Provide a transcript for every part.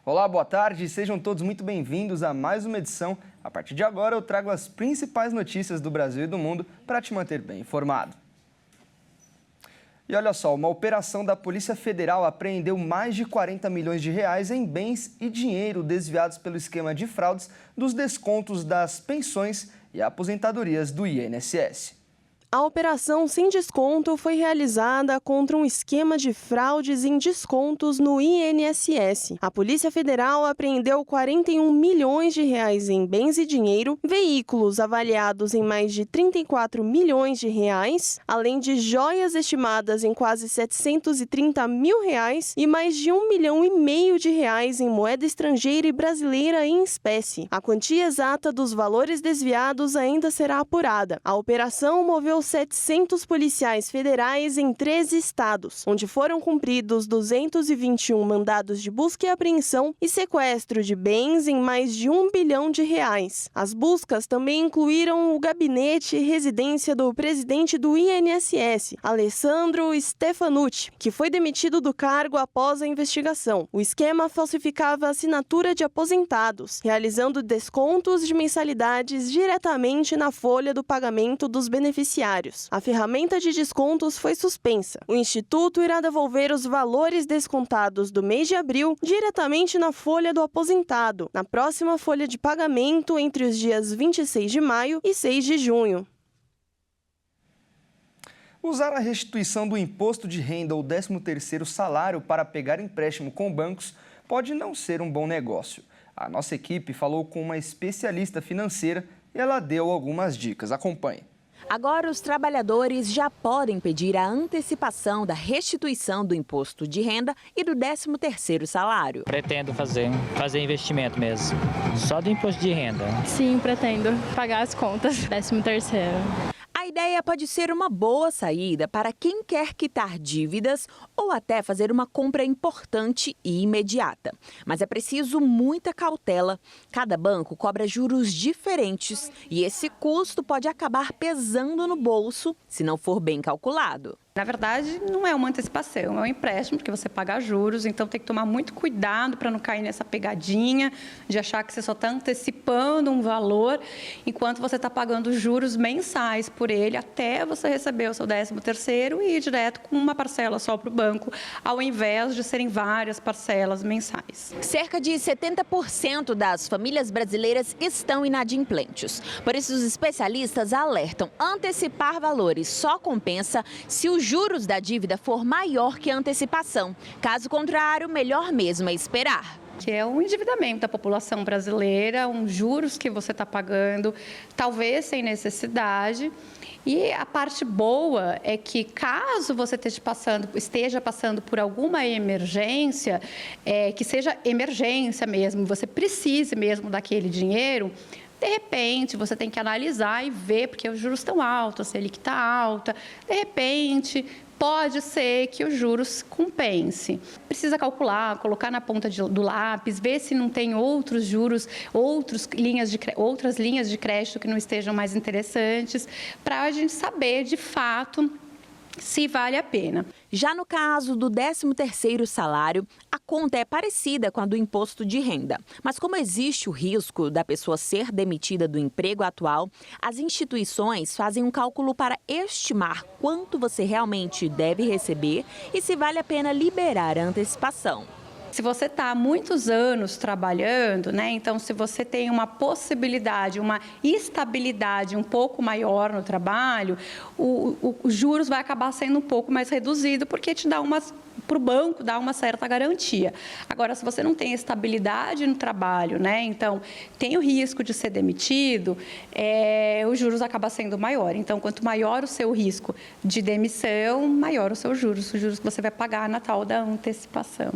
Olá, boa tarde, sejam todos muito bem-vindos a mais uma edição. A partir de agora eu trago as principais notícias do Brasil e do mundo para te manter bem informado. E olha só, uma operação da Polícia Federal apreendeu mais de 40 milhões de reais em bens e dinheiro desviados pelo esquema de fraudes dos descontos das pensões e aposentadorias do INSS. A operação Sem Desconto foi realizada contra um esquema de fraudes em descontos no INSS. A Polícia Federal apreendeu 41 milhões de reais em bens e dinheiro, veículos avaliados em mais de 34 milhões de reais, além de joias estimadas em quase 730 mil reais e mais de 1,5 milhão de reais em moeda estrangeira e brasileira em espécie. A quantia exata dos valores desviados ainda será apurada. A operação moveu 700 policiais federais em 13 estados, onde foram cumpridos 221 mandados de busca e apreensão e sequestro de bens em mais de 1 bilhão de reais. As buscas também incluíram o gabinete e residência do presidente do INSS, Alessandro Stefanucci, que foi demitido do cargo após a investigação. O esquema falsificava a assinatura de aposentados, realizando descontos de mensalidades diretamente na folha do pagamento dos beneficiários. A ferramenta de descontos foi suspensa. O Instituto irá devolver os valores descontados do mês de abril diretamente na folha do aposentado, na próxima folha de pagamento entre os dias 26 de maio e 6 de junho. Usar a restituição do imposto de renda ou 13º salário para pegar empréstimo com bancos pode não ser um bom negócio. A nossa equipe falou com uma especialista financeira e ela deu algumas dicas. Acompanhe. Agora, os trabalhadores já podem pedir a antecipação da restituição do imposto de renda e do 13º salário. Pretendo fazer investimento mesmo, só do imposto de renda. Sim, pretendo pagar as contas, 13º. A ideia pode ser uma boa saída para quem quer quitar dívidas ou até fazer uma compra importante e imediata. Mas é preciso muita cautela. Cada banco cobra juros diferentes e esse custo pode acabar pesando no bolso se não for bem calculado. Na verdade, não é uma antecipação, é um empréstimo, porque você paga juros, então tem que tomar muito cuidado para não cair nessa pegadinha de achar que você só está antecipando um valor, enquanto você está pagando juros mensais por ele, até você receber o seu 13º e ir direto com uma parcela só para o banco, ao invés de serem várias parcelas mensais. Cerca de 70% das famílias brasileiras estão inadimplentes. Por isso, os especialistas alertam: antecipar valores só compensa se os juros da dívida for maior que a antecipação. Caso contrário, melhor mesmo é esperar. Que é um endividamento da população brasileira, uns juros que você está pagando, talvez sem necessidade. E a parte boa é que, caso você esteja passando por alguma emergência, que seja emergência mesmo, você precise mesmo daquele dinheiro, de repente, você tem que analisar e ver, porque os juros estão altos, a Selic está alta, de repente, pode ser que os juros compense. Precisa calcular, colocar na ponta do lápis, ver se não tem outros juros, outras linhas de crédito que não estejam mais interessantes, para a gente saber, de fato, se vale a pena. Já no caso do 13º salário, a conta é parecida com a do imposto de renda. Mas como existe o risco da pessoa ser demitida do emprego atual, as instituições fazem um cálculo para estimar quanto você realmente deve receber e se vale a pena liberar a antecipação. Se você está há muitos anos trabalhando, então se você tem uma possibilidade, uma estabilidade um pouco maior no trabalho, os juros vai acabar sendo um pouco mais reduzido, porque te dá para o banco dá uma certa garantia. Agora, se você não tem estabilidade no trabalho, então tem o risco de ser demitido, os juros acabam sendo maior. Então, quanto maior o seu risco de demissão, maior os juros que você vai pagar na tal da antecipação.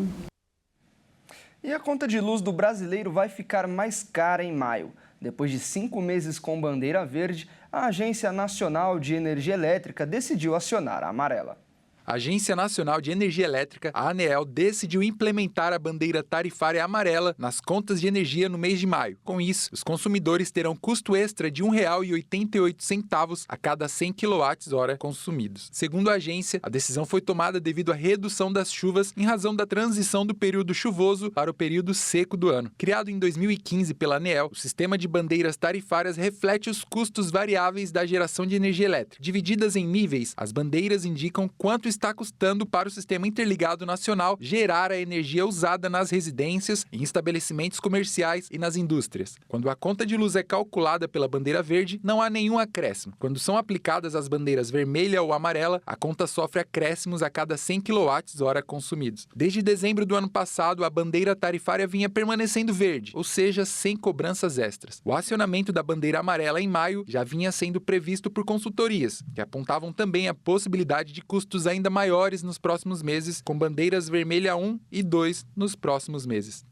E a conta de luz do brasileiro vai ficar mais cara em maio. Depois de 5 meses com bandeira verde, a Agência Nacional de Energia Elétrica decidiu acionar a amarela. A Agência Nacional de Energia Elétrica, a ANEEL, decidiu implementar a bandeira tarifária amarela nas contas de energia no mês de maio. Com isso, os consumidores terão custo extra de R$ 1,88 a cada 100 kWh consumidos. Segundo a agência, a decisão foi tomada devido à redução das chuvas em razão da transição do período chuvoso para o período seco do ano. Criado em 2015 pela ANEEL, o sistema de bandeiras tarifárias reflete os custos variáveis da geração de energia elétrica. Divididas em níveis, as bandeiras indicam quanto está custando para o Sistema Interligado Nacional gerar a energia usada nas residências, em estabelecimentos comerciais e nas indústrias. Quando a conta de luz é calculada pela bandeira verde, não há nenhum acréscimo. Quando são aplicadas as bandeiras vermelha ou amarela, a conta sofre acréscimos a cada 100 kWh consumidos. Desde dezembro do ano passado, a bandeira tarifária vinha permanecendo verde, ou seja, sem cobranças extras. O acionamento da bandeira amarela em maio já vinha sendo previsto por consultorias, que apontavam também a possibilidade de custos ainda maiores nos próximos meses, com bandeiras vermelha 1 e 2 nos próximos meses.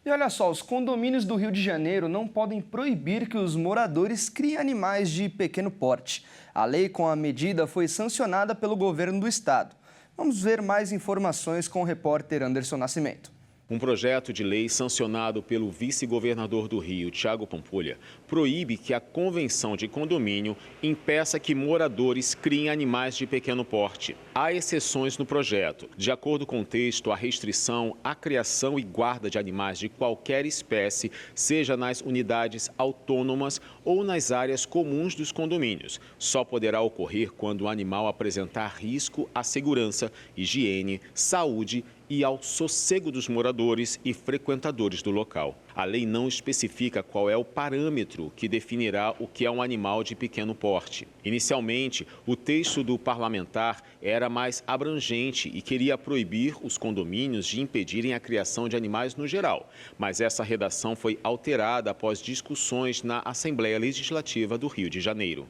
E olha só, os condomínios do Rio de Janeiro não podem proibir que os moradores criem animais de pequeno porte. A lei com a medida foi sancionada pelo governo do estado. Vamos ver mais informações com o repórter Anderson Nascimento. Um projeto de lei sancionado pelo vice-governador do Rio, Thiago Pampulha, proíbe que a convenção de condomínio impeça que moradores criem animais de pequeno porte. Há exceções no projeto. De acordo com o texto, a restrição à criação e guarda de animais de qualquer espécie, seja nas unidades autônomas ou nas áreas comuns dos condomínios, só poderá ocorrer quando o animal apresentar risco à segurança, higiene, saúde e ao sossego dos moradores e frequentadores do local. A lei não especifica qual é o parâmetro que definirá o que é um animal de pequeno porte. Inicialmente, o texto do parlamentar era mais abrangente e queria proibir os condomínios de impedirem a criação de animais no geral, mas essa redação foi alterada após discussões na Assembleia Legislativa do Rio de Janeiro.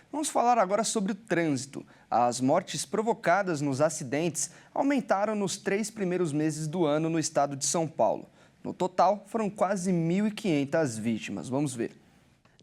Vamos falar agora sobre o trânsito. As mortes provocadas nos acidentes aumentaram nos 3 primeiros meses do ano no estado de São Paulo. No total, foram quase 1.500 vítimas. Vamos ver.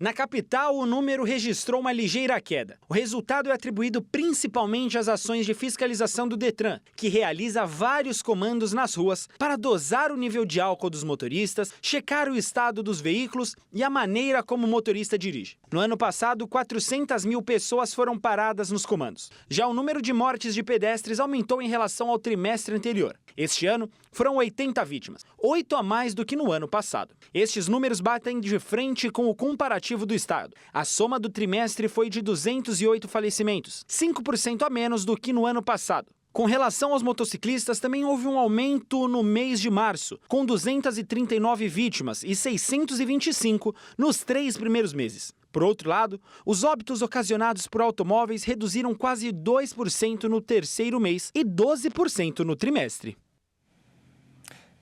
Na capital, o número registrou uma ligeira queda. O resultado é atribuído principalmente às ações de fiscalização do Detran, que realiza vários comandos nas ruas para dosar o nível de álcool dos motoristas, checar o estado dos veículos e a maneira como o motorista dirige. No ano passado, 400 mil pessoas foram paradas nos comandos. Já o número de mortes de pedestres aumentou em relação ao trimestre anterior. Este ano, foram 80 vítimas, 8 a mais do que no ano passado. Estes números batem de frente com o comparativo do estado. A soma do trimestre foi de 208 falecimentos, 5% a menos do que no ano passado. Com relação aos motociclistas, também houve um aumento no mês de março, com 239 vítimas e 625 nos 3 primeiros meses. Por outro lado, os óbitos ocasionados por automóveis reduziram quase 2% no terceiro mês e 12% no trimestre.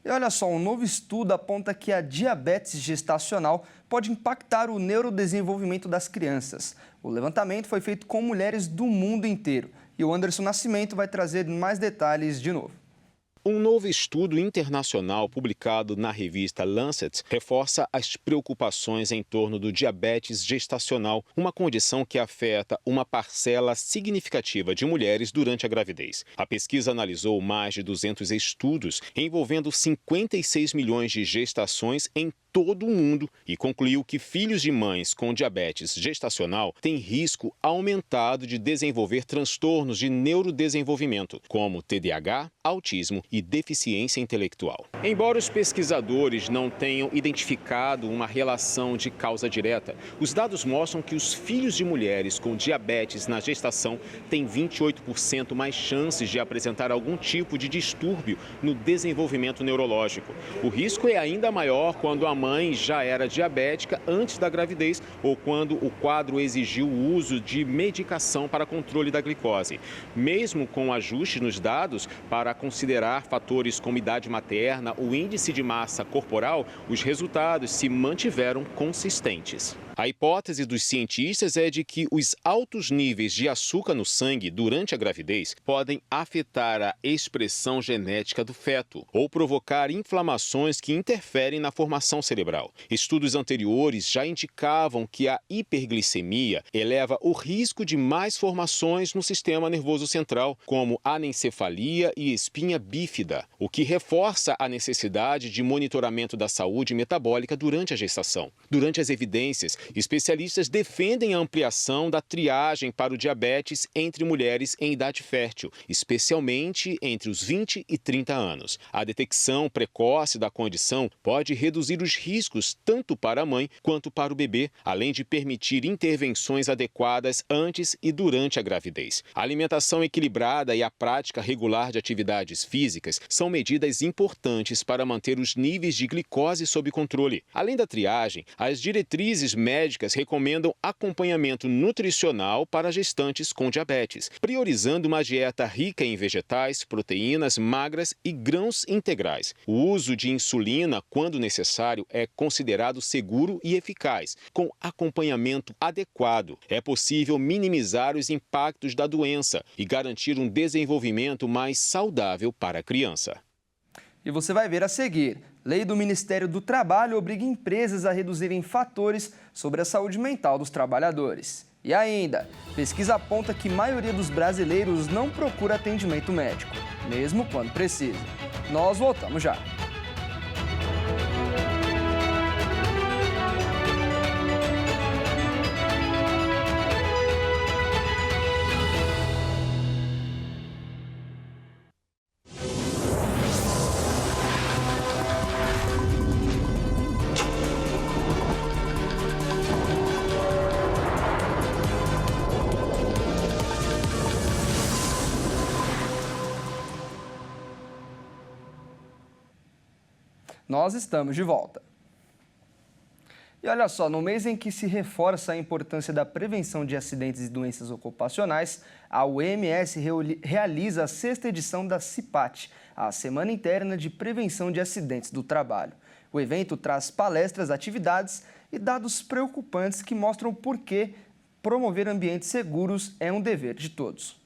E olha só, um novo estudo aponta que a diabetes gestacional pode impactar o neurodesenvolvimento das crianças. O levantamento foi feito com mulheres do mundo inteiro. E o Anderson Nascimento vai trazer mais detalhes de novo. Um novo estudo internacional publicado na revista Lancet reforça as preocupações em torno do diabetes gestacional, uma condição que afeta uma parcela significativa de mulheres durante a gravidez. A pesquisa analisou mais de 200 estudos envolvendo 56 milhões de gestações em todo o mundo e concluiu que filhos de mães com diabetes gestacional têm risco aumentado de desenvolver transtornos de neurodesenvolvimento, como TDAH, autismo e deficiência intelectual. Embora os pesquisadores não tenham identificado uma relação de causa direta, os dados mostram que os filhos de mulheres com diabetes na gestação têm 28% mais chances de apresentar algum tipo de distúrbio no desenvolvimento neurológico. O risco é ainda maior quando a mãe já era diabética antes da gravidez ou quando o quadro exigiu o uso de medicação para controle da glicose. Mesmo com ajustes nos dados para considerar fatores como idade materna ou índice de massa corporal, os resultados se mantiveram consistentes. A hipótese dos cientistas é de que os altos níveis de açúcar no sangue durante a gravidez podem afetar a expressão genética do feto ou provocar inflamações que interferem na formação cerebral. Estudos anteriores já indicavam que a hiperglicemia eleva o risco de mais formações no sistema nervoso central, como anencefalia e espinha bífida, o que reforça a necessidade de monitoramento da saúde metabólica durante a gestação. Durante as evidências, especialistas defendem a ampliação da triagem para o diabetes entre mulheres em idade fértil, especialmente entre os 20 e 30 anos. A detecção precoce da condição pode reduzir os riscos tanto para a mãe quanto para o bebê, além de permitir intervenções adequadas antes e durante a gravidez. A alimentação equilibrada e a prática regular de atividades físicas são medidas importantes para manter os níveis de glicose sob controle. Além da triagem, as diretrizes médicas recomendam acompanhamento nutricional para gestantes com diabetes, priorizando uma dieta rica em vegetais, proteínas magras e grãos integrais. O uso de insulina, quando necessário, é considerado seguro e eficaz. Com acompanhamento adequado, é possível minimizar os impactos da doença e garantir um desenvolvimento mais saudável para a criança. E você vai ver a seguir. Lei do Ministério do Trabalho obriga empresas a reduzirem fatores sobre a saúde mental dos trabalhadores. E ainda, pesquisa aponta que a maioria dos brasileiros não procura atendimento médico, mesmo quando precisa. Nós voltamos já. Nós estamos de volta. E olha só, no mês em que se reforça a importância da prevenção de acidentes e doenças ocupacionais, a UEMS realiza a 6ª edição da CIPAT, a Semana Interna de Prevenção de Acidentes do Trabalho. O evento traz palestras, atividades e dados preocupantes que mostram por que promover ambientes seguros é um dever de todos.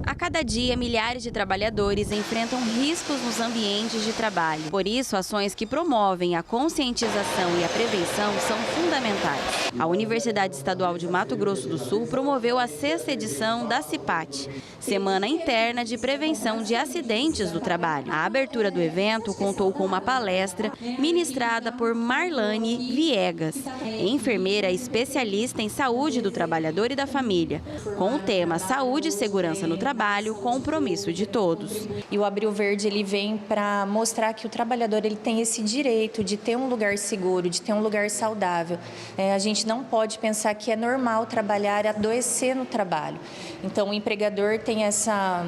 A cada dia, milhares de trabalhadores enfrentam riscos nos ambientes de trabalho. Por isso, ações que promovem a conscientização e a prevenção são fundamentais. A Universidade Estadual de Mato Grosso do Sul promoveu a 6ª edição da CIPAT, Semana Interna de Prevenção de Acidentes do Trabalho. A abertura do evento contou com uma palestra ministrada por Marlane Viegas, enfermeira especialista em saúde do trabalhador e da família, com o tema Saúde e Segurança no Trabalho, compromisso de todos. E o Abril Verde ele vem para mostrar que o trabalhador ele tem esse direito de ter um lugar seguro, de ter um lugar saudável. A gente não pode pensar que é normal trabalhar e adoecer no trabalho. Então o empregador tem essa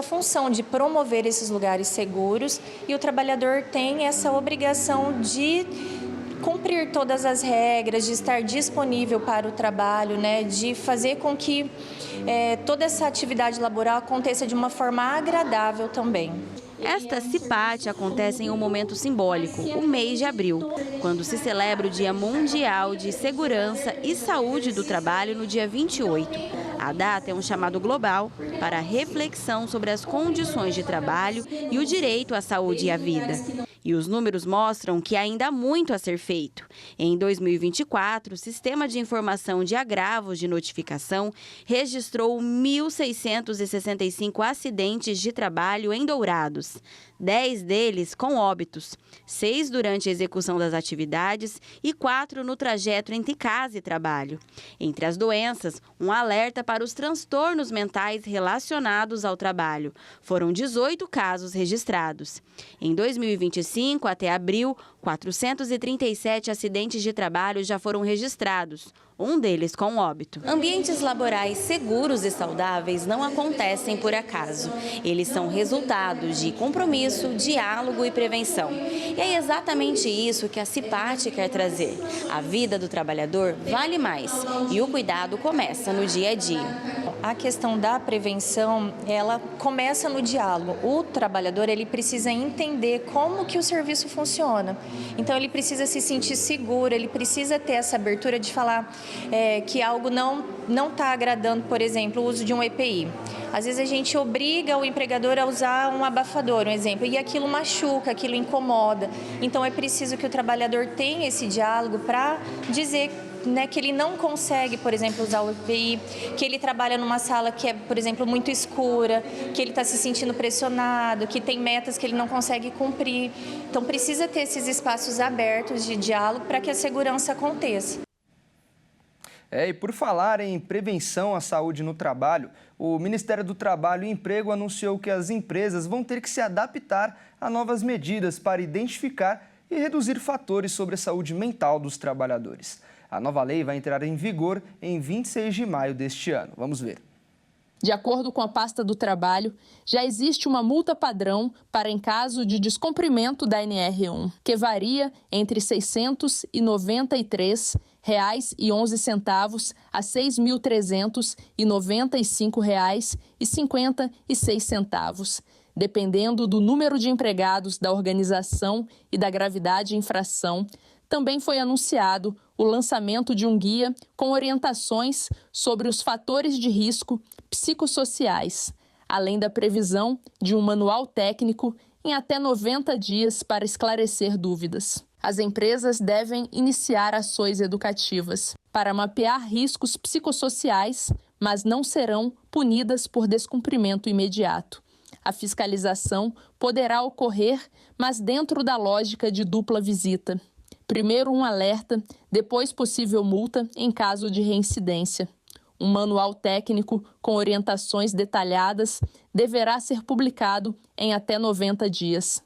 função de promover esses lugares seguros e o trabalhador tem essa obrigação de cumprir todas as regras, de estar disponível para o trabalho, de fazer com que toda essa atividade laboral aconteça de uma forma agradável também. Esta CIPAT acontece em um momento simbólico, o mês de abril, quando se celebra o Dia Mundial de Segurança e Saúde do Trabalho no dia 28. A data é um chamado global para a reflexão sobre as condições de trabalho e o direito à saúde e à vida. E os números mostram que ainda há muito a ser feito. Em 2024, o Sistema de Informação de Agravos de Notificação registrou 1.665 acidentes de trabalho em Dourados, 10 deles com óbitos, 6 durante a execução das atividades e 4 no trajeto entre casa e trabalho. Entre as doenças, um alerta para os transtornos mentais relacionados ao trabalho. Foram 18 casos registrados. Em 2025, até abril, 437 acidentes de trabalho já foram registrados, um deles com óbito. Ambientes laborais seguros e saudáveis não acontecem por acaso. Eles são resultados de compromisso, diálogo e prevenção. E é exatamente isso que a CIPAT quer trazer. A vida do trabalhador vale mais e o cuidado começa no dia a dia. A questão da prevenção, ela começa no diálogo. O trabalhador, ele precisa entender como que o serviço funciona. Então, ele precisa se sentir seguro, ele precisa ter essa abertura de falar que algo não está agradando, por exemplo, o uso de um EPI. Às vezes a gente obriga o empregador a usar um abafador, um exemplo, e aquilo machuca, aquilo incomoda. Então, é preciso que o trabalhador tenha esse diálogo para dizer que ele não consegue, por exemplo, usar o EPI, que ele trabalha numa sala que é, por exemplo, muito escura, que ele está se sentindo pressionado, que tem metas que ele não consegue cumprir. Então, precisa ter esses espaços abertos de diálogo para que a segurança aconteça. E por falar em prevenção à saúde no trabalho, o Ministério do Trabalho e Emprego anunciou que as empresas vão ter que se adaptar a novas medidas para identificar e reduzir fatores sobre a saúde mental dos trabalhadores. A nova lei vai entrar em vigor em 26 de maio deste ano. Vamos ver. De acordo com a pasta do Trabalho, já existe uma multa padrão para em caso de descumprimento da NR1, que varia entre R$ 693,11 a R$ 6.395,56, dependendo do número de empregados da organização e da gravidade de infração. Também foi anunciado o lançamento de um guia com orientações sobre os fatores de risco psicossociais, além da previsão de um manual técnico em até 90 dias para esclarecer dúvidas. As empresas devem iniciar ações educativas para mapear riscos psicossociais, mas não serão punidas por descumprimento imediato. A fiscalização poderá ocorrer, mas dentro da lógica de dupla visita. Primeiro um alerta, depois possível multa em caso de reincidência. Um manual técnico com orientações detalhadas deverá ser publicado em até 90 dias.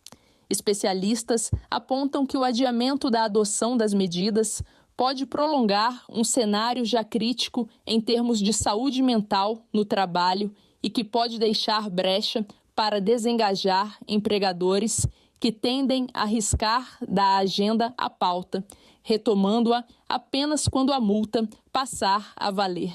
Especialistas apontam que o adiamento da adoção das medidas pode prolongar um cenário já crítico em termos de saúde mental no trabalho e que pode deixar brecha para desengajar empregadores que tendem a riscar da agenda a pauta, retomando-a apenas quando a multa passar a valer.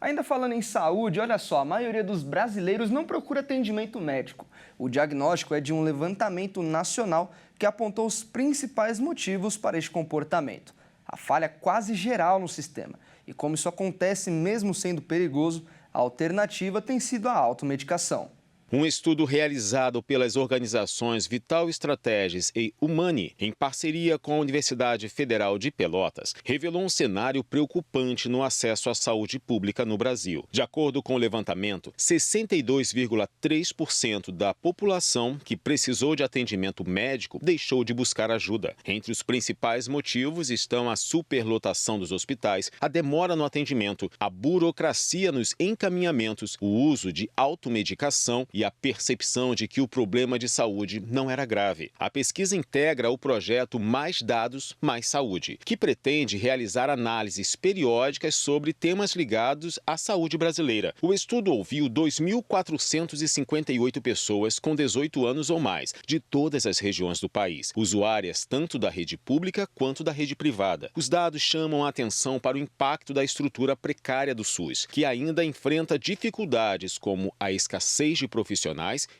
Ainda falando em saúde, olha só, a maioria dos brasileiros não procura atendimento médico. O diagnóstico é de um levantamento nacional que apontou os principais motivos para este comportamento. A falha quase geral no sistema. E como isso acontece mesmo sendo perigoso, a alternativa tem sido a automedicação. Um estudo realizado pelas organizações Vital Estratégias e Humani, em parceria com a Universidade Federal de Pelotas, revelou um cenário preocupante no acesso à saúde pública no Brasil. De acordo com o levantamento, 62,3% da população que precisou de atendimento médico deixou de buscar ajuda. Entre os principais motivos estão a superlotação dos hospitais, a demora no atendimento, a burocracia nos encaminhamentos, o uso de automedicação e a percepção de que o problema de saúde não era grave. A pesquisa integra o projeto Mais Dados, Mais Saúde, que pretende realizar análises periódicas sobre temas ligados à saúde brasileira. O estudo ouviu 2.458 pessoas com 18 anos ou mais, de todas as regiões do país, usuárias tanto da rede pública quanto da rede privada. Os dados chamam a atenção para o impacto da estrutura precária do SUS, que ainda enfrenta dificuldades como a escassez de profissionais,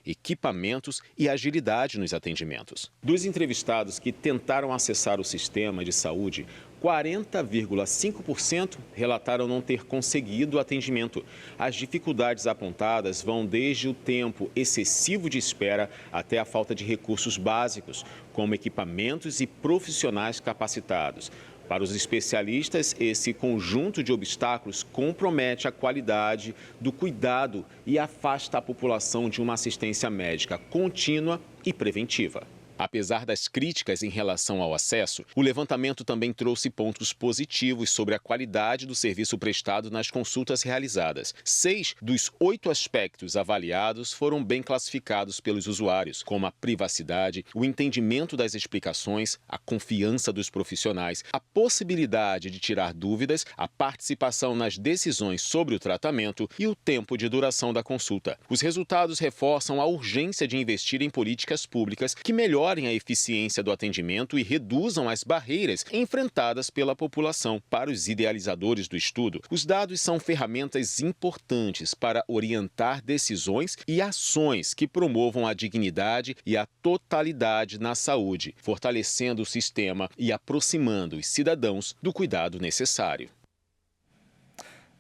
equipamentos e agilidade nos atendimentos. Dos entrevistados que tentaram acessar o sistema de saúde, 40,5% relataram não ter conseguido o atendimento. As dificuldades apontadas vão desde o tempo excessivo de espera até a falta de recursos básicos, como equipamentos e profissionais capacitados. Para os especialistas, esse conjunto de obstáculos compromete a qualidade do cuidado e afasta a população de uma assistência médica contínua e preventiva. Apesar das críticas em relação ao acesso, o levantamento também trouxe pontos positivos sobre a qualidade do serviço prestado nas consultas realizadas. 6 dos 8 aspectos avaliados foram bem classificados pelos usuários, como a privacidade, o entendimento das explicações, a confiança dos profissionais, a possibilidade de tirar dúvidas, a participação nas decisões sobre o tratamento e o tempo de duração da consulta. Os resultados reforçam a urgência de investir em políticas públicas que melhorem melhorem a eficiência do atendimento e reduzam as barreiras enfrentadas pela população. Para os idealizadores do estudo, os dados são ferramentas importantes para orientar decisões e ações que promovam a dignidade e a totalidade na saúde, fortalecendo o sistema e aproximando os cidadãos do cuidado necessário.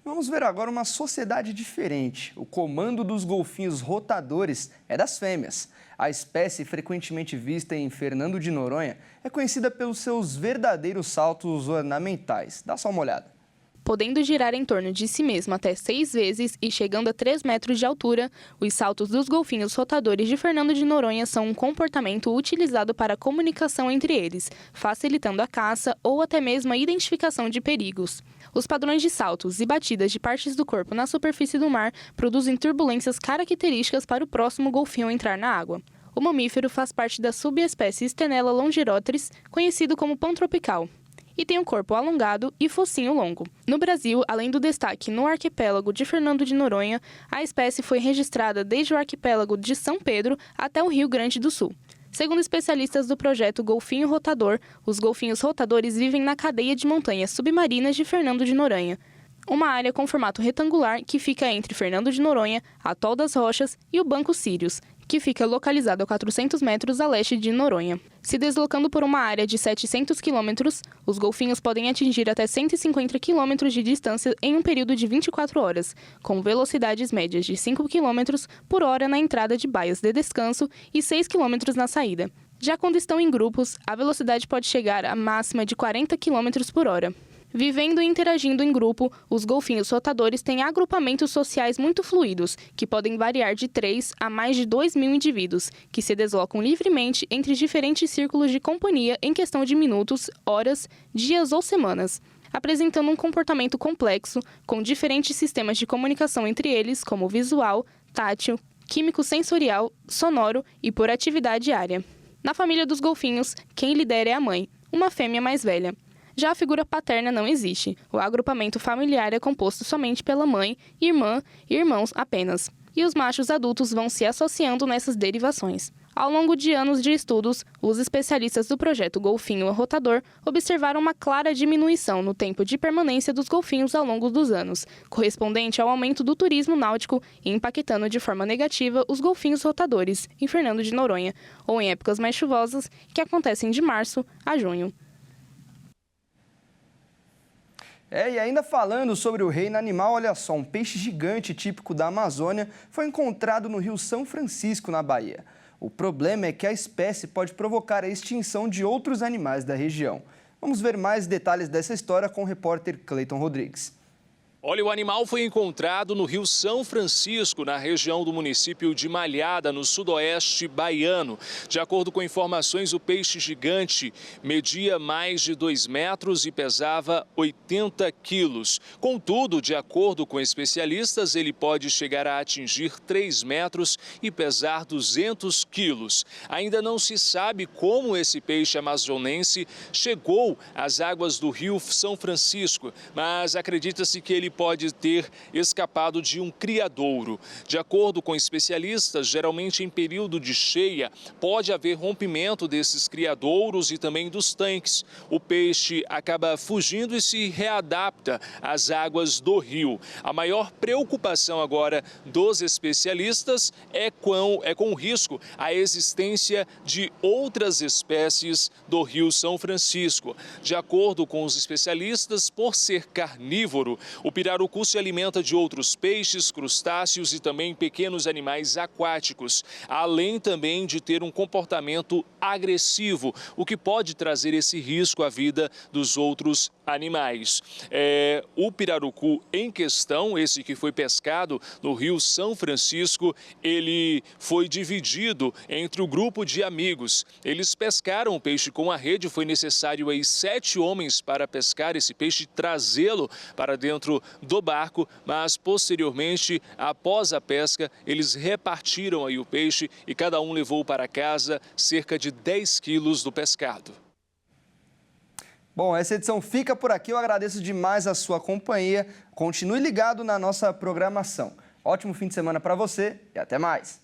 Vamos ver agora uma sociedade diferente. O comando dos golfinhos rotadores é das fêmeas. A espécie, frequentemente vista em Fernando de Noronha, é conhecida pelos seus verdadeiros saltos ornamentais. Dá só uma olhada. Podendo girar em torno de si mesmo até 6 vezes e chegando a 3 metros de altura, os saltos dos golfinhos rotadores de Fernando de Noronha são um comportamento utilizado para a comunicação entre eles, facilitando a caça ou até mesmo a identificação de perigos. Os padrões de saltos e batidas de partes do corpo na superfície do mar produzem turbulências características para o próximo golfinho entrar na água. O mamífero faz parte da subespécie Stenella longiroteris, conhecido como pantropical, e tem um corpo alongado e focinho longo. No Brasil, além do destaque no arquipélago de Fernando de Noronha, a espécie foi registrada desde o arquipélago de São Pedro até o Rio Grande do Sul. Segundo especialistas do projeto Golfinho Rotador, os golfinhos rotadores vivem na cadeia de montanhas submarinas de Fernando de Noronha, uma área com formato retangular que fica entre Fernando de Noronha, Atol das Rochas e o Banco Sírios, que fica localizado a 400 metros a leste de Noronha. Se deslocando por uma área de 700 quilômetros, os golfinhos podem atingir até 150 quilômetros de distância em um período de 24 horas, com velocidades médias de 5 quilômetros por hora na entrada de baias de descanso e 6 quilômetros na saída. Já quando estão em grupos, a velocidade pode chegar à máxima de 40 quilômetros por hora. Vivendo e interagindo em grupo, os golfinhos rotadores têm agrupamentos sociais muito fluidos, que podem variar de 3 a mais de 2.000 indivíduos, que se deslocam livremente entre diferentes círculos de companhia em questão de minutos, horas, dias ou semanas, apresentando um comportamento complexo, com diferentes sistemas de comunicação entre eles, como visual, tátil, químico-sensorial, sonoro e por atividade diária. Na família dos golfinhos, quem lidera é a mãe, uma fêmea mais velha. Já a figura paterna não existe. O agrupamento familiar é composto somente pela mãe, irmã e irmãos apenas. E os machos adultos vão se associando nessas derivações. Ao longo de anos de estudos, os especialistas do projeto Golfinho Rotador observaram uma clara diminuição no tempo de permanência dos golfinhos ao longo dos anos, correspondente ao aumento do turismo náutico e impactando de forma negativa os golfinhos rotadores em Fernando de Noronha, ou em épocas mais chuvosas, que acontecem de março a junho. E ainda falando sobre o reino animal, olha só, um peixe gigante típico da Amazônia foi encontrado no Rio São Francisco, na Bahia. O problema é que a espécie pode provocar a extinção de outros animais da região. Vamos ver mais detalhes dessa história com o repórter Cleiton Rodrigues. Olha, o animal foi encontrado no Rio São Francisco, na região do município de Malhada, no sudoeste baiano. De acordo com informações, o peixe gigante media mais de 2 metros e pesava 80 quilos. Contudo, de acordo com especialistas, ele pode chegar a atingir 3 metros e pesar 200 quilos. Ainda não se sabe como esse peixe amazonense chegou às águas do Rio São Francisco, mas acredita-se que ele pode ter escapado de um criadouro. De acordo com especialistas, geralmente em período de cheia, pode haver rompimento desses criadouros e também dos tanques. O peixe acaba fugindo e se readapta às águas do rio. A maior preocupação agora dos especialistas é com o risco à existência de outras espécies do Rio São Francisco. De acordo com os especialistas, por ser carnívoro, o pirarucu se alimenta de outros peixes, crustáceos e também pequenos animais aquáticos, além também de ter um comportamento agressivo, o que pode trazer esse risco à vida dos outros animais. O pirarucu em questão, esse que foi pescado no Rio São Francisco, ele foi dividido entre o grupo de amigos. Eles pescaram o peixe com a rede, foi necessário aí 7 homens para pescar esse peixe e trazê-lo para dentro do barco, mas posteriormente, após a pesca, eles repartiram aí o peixe e cada um levou para casa cerca de 10 quilos do pescado. Bom, essa edição fica por aqui. Eu agradeço demais a sua companhia. Continue ligado na nossa programação. Ótimo fim de semana para você e até mais.